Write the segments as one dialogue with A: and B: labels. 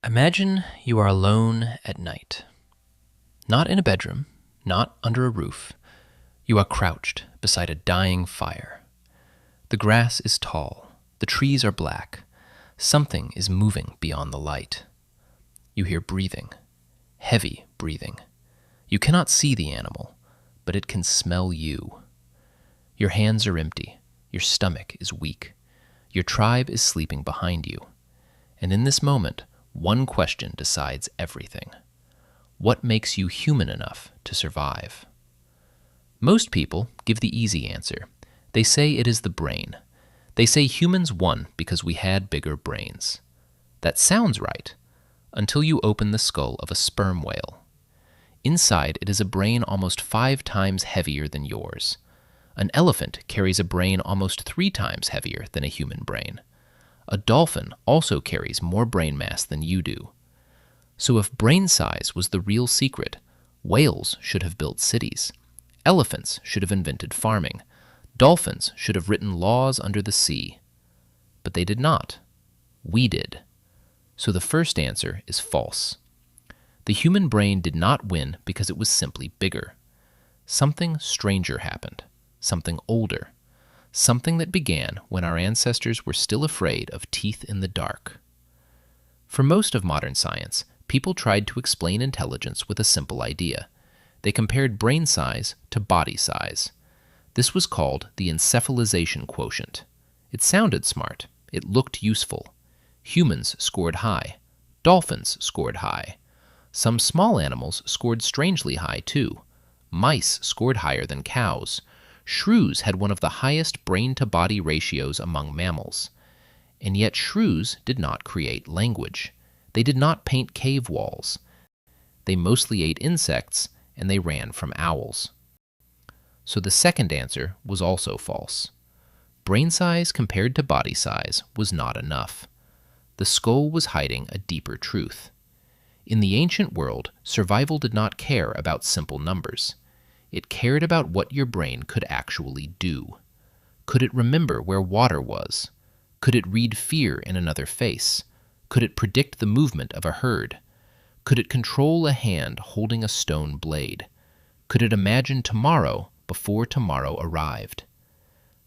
A: Imagine you are alone at night. Not in a bedroom, not under a roof. You are crouched beside a dying fire. The grass is tall, the trees are black. Something is moving beyond the light. You hear breathing, heavy breathing. You cannot see the animal, but it can smell you. Your hands are empty, your stomach is weak. Your tribe is sleeping behind you. And in this moment, one question decides everything. What makes you human enough to survive? Most people give the easy answer. They say it is the brain. They say humans won because we had bigger brains. That sounds right, until you open the skull of a sperm whale. Inside, it is a brain almost 5 times heavier than yours. An elephant carries a brain almost 3 times heavier than a human brain. A dolphin also carries more brain mass than you do. So if brain size was the real secret, whales should have built cities. Elephants should have invented farming. Dolphins should have written laws under the sea. But they did not. We did. So the first answer is false. The human brain did not win because it was simply bigger. Something stranger happened. Something older. Something that began when our ancestors were still afraid of teeth in the dark. For most of modern science, people tried to explain intelligence with a simple idea. They compared brain size to body size. This was called the encephalization quotient. It sounded smart. It looked useful. Humans scored high. Dolphins scored high. Some small animals scored strangely high, too. Mice scored higher than cows. Shrews had one of the highest brain-to-body ratios among mammals. And yet shrews did not create language. They did not paint cave walls. They mostly ate insects, and they ran from owls. So the second answer was also false. Brain size compared to body size was not enough. The skull was hiding a deeper truth. In the ancient world, survival did not care about simple numbers. It cared about what your brain could actually do. Could it remember where water was? Could it read fear in another face? Could it predict the movement of a herd? Could it control a hand holding a stone blade? Could it imagine tomorrow before tomorrow arrived?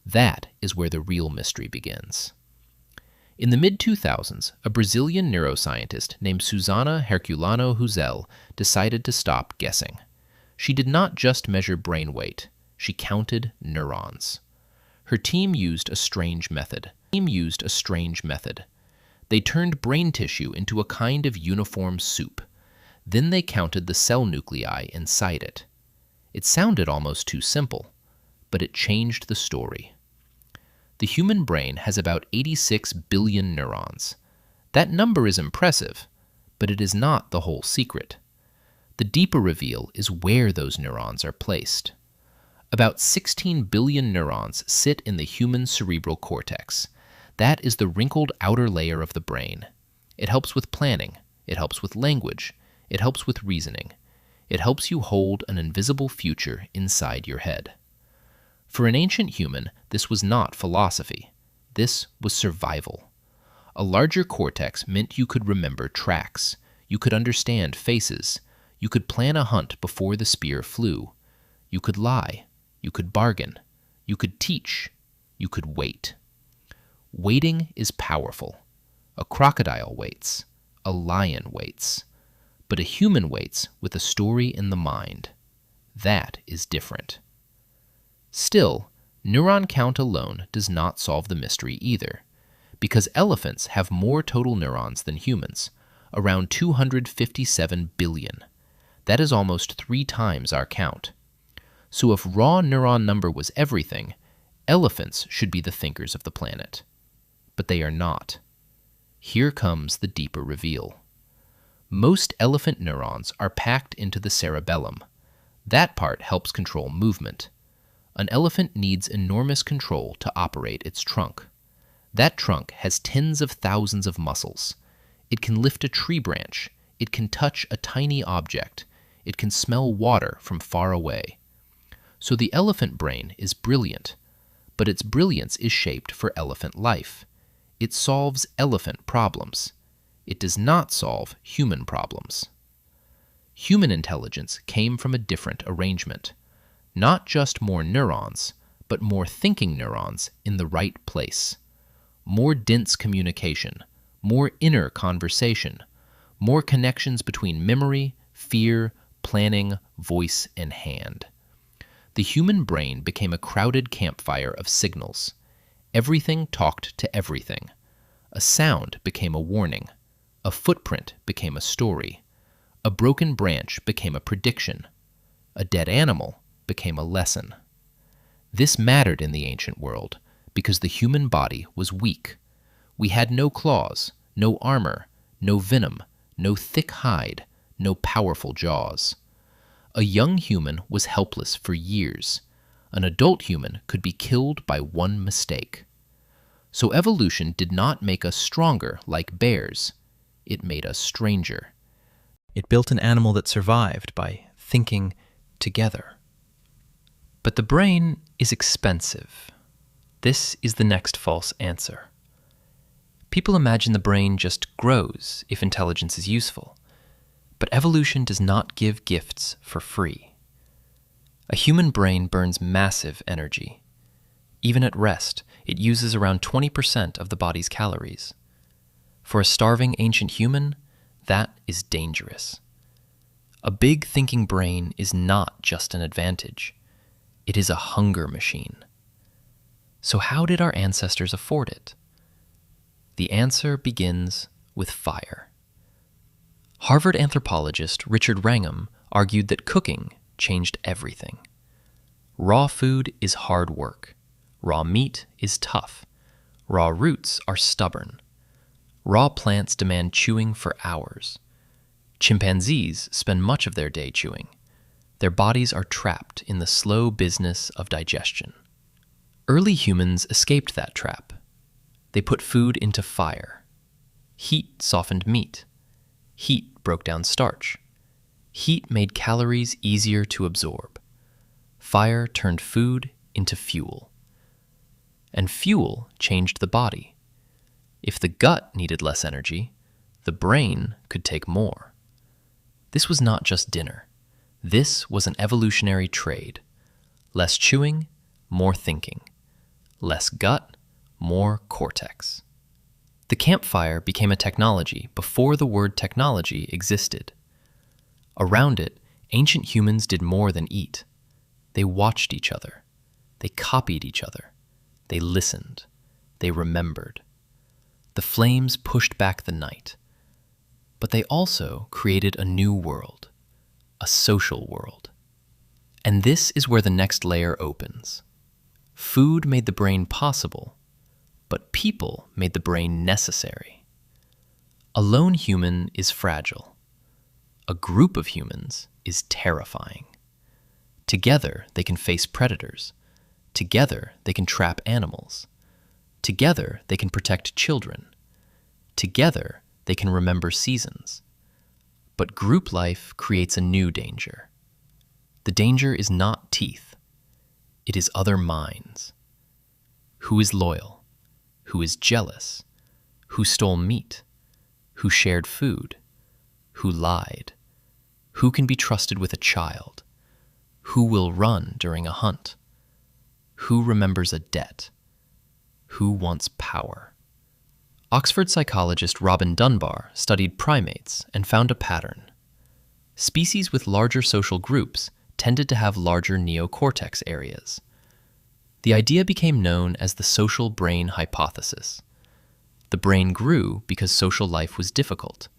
A: That is where the real mystery begins. In the mid-2000s, a Brazilian neuroscientist named Susana Herculano Huzel decided to stop guessing. She did not just measure brain weight, she counted neurons. Her team used a strange method. They turned brain tissue into a kind of uniform soup. Then they counted the cell nuclei inside it. It sounded almost too simple, but it changed the story. The human brain has about 86 billion neurons. That number is impressive, but it is not the whole secret. The deeper reveal is where those neurons are placed. About 16 billion neurons sit in the human cerebral cortex. That is the wrinkled outer layer of the brain. It helps with planning. It helps with language. It helps with reasoning. It helps you hold an invisible future inside your head. For an ancient human, this was not philosophy. This was survival. A larger cortex meant you could remember tracks. You could understand faces. You could plan a hunt before the spear flew. You could lie. You could bargain. You could teach. You could wait. Waiting is powerful. A crocodile waits. A lion waits. But a human waits with a story in the mind. That is different. Still, neuron count alone does not solve the mystery either, because elephants have more total neurons than humans, around 257 billion. That is almost 3 times our count. So if raw neuron number was everything, elephants should be the thinkers of the planet. But they are not. Here comes the deeper reveal. Most elephant neurons are packed into the cerebellum. That part helps control movement. An elephant needs enormous control to operate its trunk. That trunk has tens of thousands of muscles. It can lift a tree branch. It can touch a tiny object. It can smell water from far away. So the elephant brain is brilliant, but its brilliance is shaped for elephant life. It solves elephant problems.
B: It does not solve human problems. Human intelligence came from a different arrangement. Not just more neurons, but more thinking neurons in the right place. More dense communication, more inner conversation, more connections between memory, fear, planning, voice, and hand. The human brain became a crowded campfire of signals. Everything talked to everything. A sound became a warning. A footprint became a story. A broken branch became a prediction. A dead animal became a lesson. This mattered in the ancient world because the human body was weak. We had no claws, no armor, no venom, no thick hide, no powerful jaws. A young human was helpless for years. An adult human could be killed by one mistake. So evolution did not make us stronger like bears. It made us stranger.
A: It built an animal that survived by thinking together. But the brain is expensive. This is the next false answer. People imagine the brain just grows if intelligence is useful. But evolution does not give gifts for free. A human brain burns massive energy. Even at rest, it uses around 20% of the body's calories. For a starving ancient human, that is dangerous. A big thinking brain is not just an advantage. It is a hunger machine. So how did our ancestors afford it? The answer begins with fire. Harvard anthropologist Richard Wrangham argued that cooking changed everything. Raw food is hard work. Raw meat is tough. Raw roots are stubborn. Raw plants demand chewing for hours. Chimpanzees spend much of their day chewing. Their bodies are trapped in the slow business of digestion. Early humans escaped that trap. They put food into fire. Heat softened meat. Heat broke down starch. Heat made calories easier to absorb. Fire turned food into fuel. And fuel changed the body. If the gut needed less energy, the brain could take more. This was not just dinner. This was an evolutionary trade. Less chewing, more thinking. Less gut, more cortex. The campfire became a technology before the word technology existed. Around it, ancient humans did more than eat. They watched each other. They copied each other. They listened. They remembered. The flames pushed back the night. But they also created a new world, a social world. And this is where the next layer opens. Food made the brain possible, but people made the brain necessary. A lone human is fragile. A group of humans is terrifying. Together, they can face predators. Together, they can trap animals. Together, they can protect children. Together, they can remember seasons. But group life creates a new danger. The danger is not teeth. It is other minds. Who is loyal? Who is jealous? Who stole meat? Who shared food? Who lied? Who can be trusted with a child? Who will run during a hunt? Who remembers a debt? Who wants power? Oxford psychologist Robin Dunbar studied primates and found a pattern. Species with larger social groups tended to have larger neocortex areas. The idea became known as the social brain hypothesis. The brain grew because social life was difficult.